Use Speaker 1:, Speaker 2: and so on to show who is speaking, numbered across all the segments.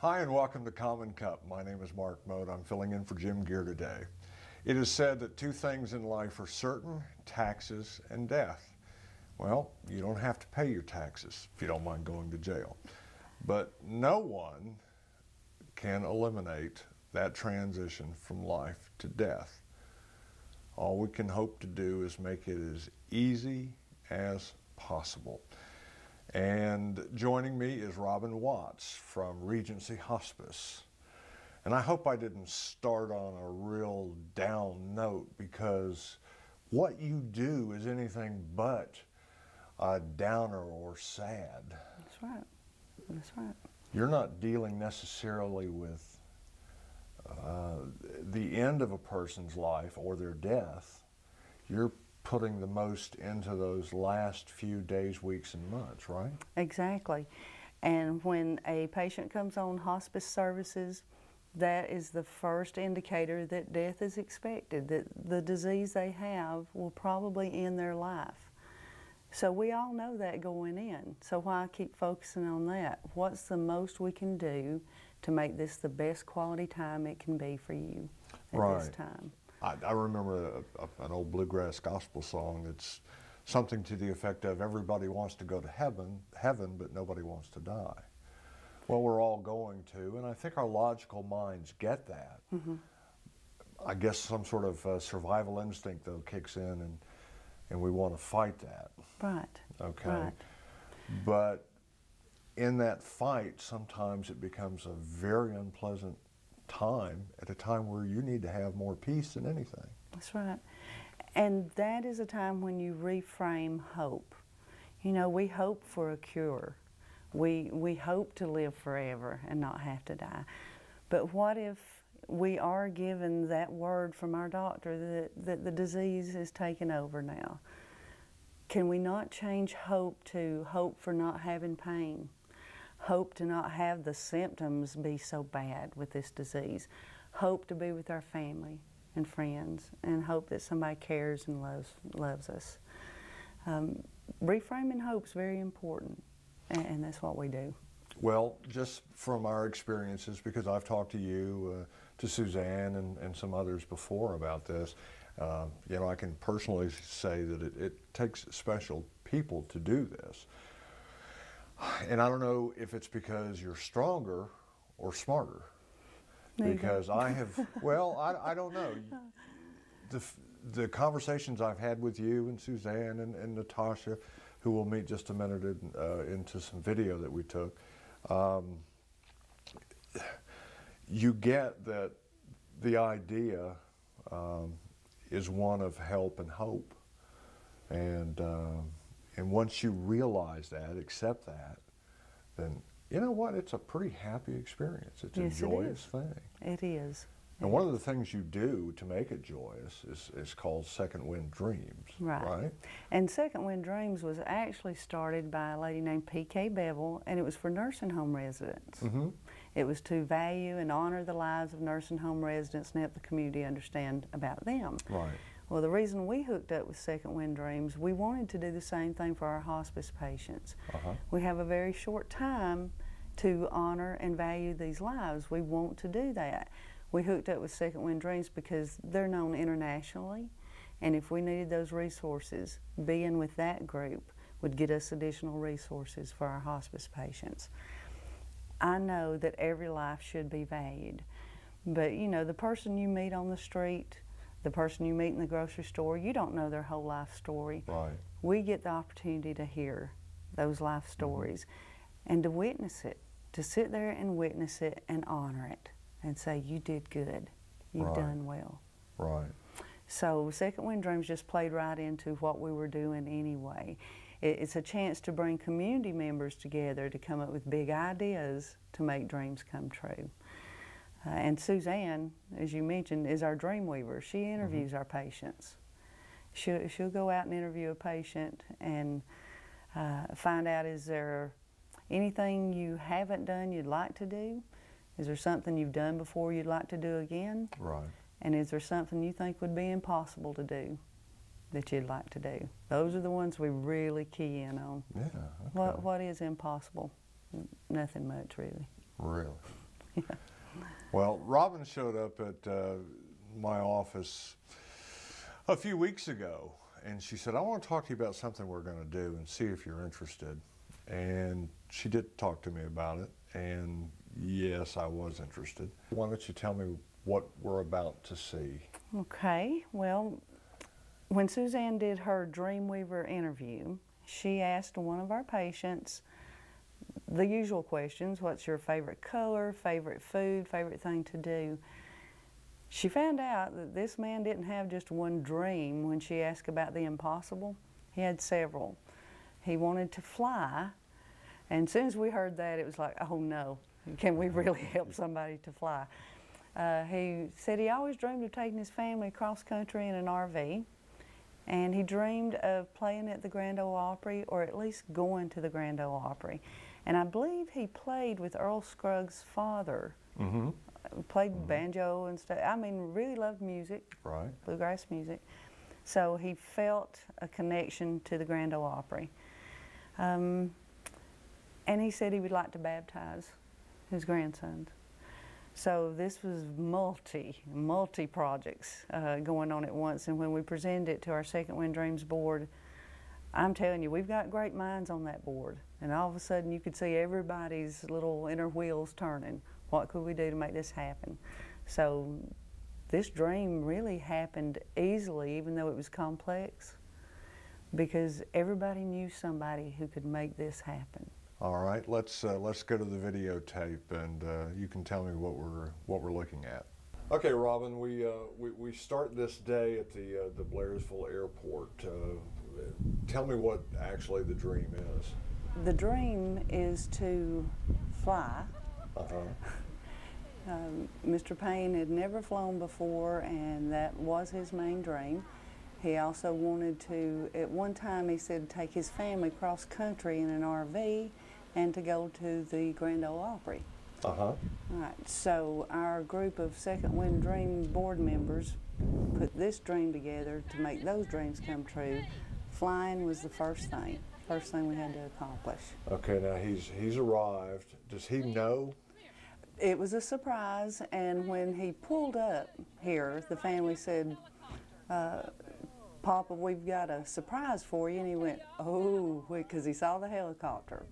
Speaker 1: Hi and welcome to Common Cup. My name is Mark Mote. I'm filling in for Jim Gear today. It is said that two things in life are certain, taxes and death. Well, you don't have to pay your taxes if you don't mind going to jail. But no one can eliminate that transition from life to death. All we can hope to do is make it as easy as possible. And joining me is Robin Watts from Regency Hospice. And I hope I didn't start on a real down note, because what you do is anything but a downer or sad.
Speaker 2: That's right. That's right.
Speaker 1: You're not dealing necessarily with the end of a person's life or their death. You're putting the most into those last few days, weeks, and months, right?
Speaker 2: Exactly. And when a patient comes on hospice services, that is the first indicator that death is expected, that the disease they have will probably end their life. So we all know that going in. So why keep focusing on that? What's the most we can do to make this the best quality time it can be for you at this time?
Speaker 1: I remember an old bluegrass gospel song that's something to the effect of, everybody wants to go to heaven, but nobody wants to die. Well, we're all going to, and I think our logical minds get that. Mm-hmm. I guess some sort of survival instinct, though, kicks in, and we want to fight that.
Speaker 2: Right.
Speaker 1: Okay.
Speaker 2: Right.
Speaker 1: But in that fight, sometimes it becomes a very unpleasant time, at a time where you need to have more peace than anything.
Speaker 2: That's right. And that is a time when you reframe hope. You know, we hope for a cure. We hope to live forever and not have to die. But what if we are given that word from our doctor that the disease is taking over now? Can we not change hope to hope for not having pain? Hope to not have the symptoms be so bad with this disease. Hope to be with our family and friends, and hope that somebody cares and loves us. Reframing hope is very important, and that's what we do.
Speaker 1: Well, just from our experiences, because I've talked to you, to Suzanne and some others before about this, you know, I can personally say that it takes special people to do this. And I don't know if it's because you're stronger or smarter.
Speaker 2: Neither.
Speaker 1: Because I have, well, I don't know. The conversations I've had with you and Suzanne and Natasha, who we'll meet just a minute into some video that we took, you get that the idea is one of help and hope. And once you realize that, accept that, then you know what? It's a pretty happy experience. It's
Speaker 2: yes,
Speaker 1: a joyous thing.
Speaker 2: It is.
Speaker 1: And one of the things you do to make it joyous is called Second Wind Dreams, right?
Speaker 2: And Second Wind Dreams was actually started by a lady named P.K. Bevel, and it was for nursing home residents. Mm-hmm. It was to value and honor the lives of nursing home residents and help the community understand about them.
Speaker 1: Right.
Speaker 2: Well, the reason we hooked up with Second Wind Dreams, we wanted to do the same thing for our hospice patients. Uh-huh. We have a very short time to honor and value these lives. We want to do that. We hooked up with Second Wind Dreams because they're known internationally, and if we needed those resources, being with that group would get us additional resources for our hospice patients. I know that every life should be valued, but you know, the person you meet on the street, the person you meet in the grocery store, you don't know their whole life story.
Speaker 1: Right.
Speaker 2: We get the opportunity to hear those life stories, mm-hmm. and to witness it, to sit there and witness it and honor it and say, you did good, you've done well.
Speaker 1: Right.
Speaker 2: So Second Wind Dreams just played right into what we were doing anyway. It's a chance to bring community members together to come up with big ideas to make dreams come true. And Suzanne, as you mentioned, is our dream weaver. She interviews mm-hmm. our patients. She'll go out and interview a patient and find out, is there anything you haven't done you'd like to do? Is there something you've done before you'd like to do again?
Speaker 1: Right.
Speaker 2: And is there something you think would be impossible to do that you'd like to do? Those are the ones we really key in on.
Speaker 1: Yeah. Okay.
Speaker 2: What is impossible? Nothing much, really.
Speaker 1: Really? Well, Robin showed up at my office a few weeks ago, and she said, I want to talk to you about something we're going to do and see if you're interested. And she did talk to me about it, and yes, I was interested. Why don't you tell me what we're about to see?
Speaker 2: Okay, well, when Suzanne did her Dreamweaver interview, she asked one of our patients the usual questions: what's your favorite color, favorite food, favorite thing to do? She found out that this man didn't have just one dream when she asked about the impossible. He had several. He wanted to fly, and as soon as we heard that, it was like, oh no, can we really help somebody to fly? He said he always dreamed of taking his family cross country in an RV, and he dreamed of playing at the Grand Ole Opry, or at least going to the Grand Ole Opry. And I believe he played with Earl Scruggs' father.
Speaker 1: Mm-hmm.
Speaker 2: Played banjo and stuff. I mean, really loved music,
Speaker 1: Right.
Speaker 2: bluegrass music. So he felt a connection to the Grand Ole Opry. And he said he would like to baptize his grandsons. So this was multi projects going on at once. And when we presented it to our Second Wind Dreams board, I'm telling you, we've got great minds on that board. And all of a sudden you could see everybody's little inner wheels turning. What could we do to make this happen? So this dream really happened easily, even though it was complex, because everybody knew somebody who could make this happen.
Speaker 1: All right, let's go to the videotape, and you can tell me what we're looking at. Okay, Robin, we start this day at the Blairsville Airport. Tell me what actually the dream is.
Speaker 2: The dream is to fly. Mr. Payne had never flown before, and that was his main dream. He also wanted to, at one time he said, take his family cross country in an RV and to go to the Grand Ole Opry. All right, so our group of Second Wind Dream board members put this dream together to make those dreams come true. Flying was the first thing we had to accomplish.
Speaker 1: Okay, now he's arrived. Does he know?
Speaker 2: It was a surprise, and when he pulled up here, the family said, Papa, we've got a surprise for you. And he went, oh, because he saw the helicopter.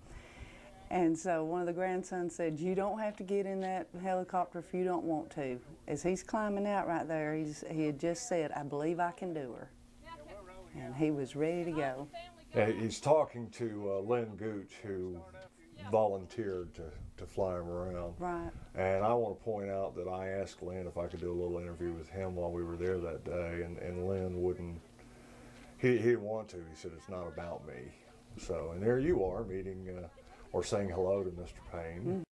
Speaker 2: And so one of the grandsons said, you don't have to get in that helicopter if you don't want to. As he's climbing out right there, he had just said, I believe I can do her. And he was ready to go.
Speaker 1: He's talking to Lynn Gooch, who volunteered to fly him around.
Speaker 2: Right.
Speaker 1: And I want to point out that I asked Lynn if I could do a little interview with him while we were there that day, and Lynn wouldn't, he didn't want to. He said, it's not about me. So, and there you are meeting or saying hello to Mr. Payne.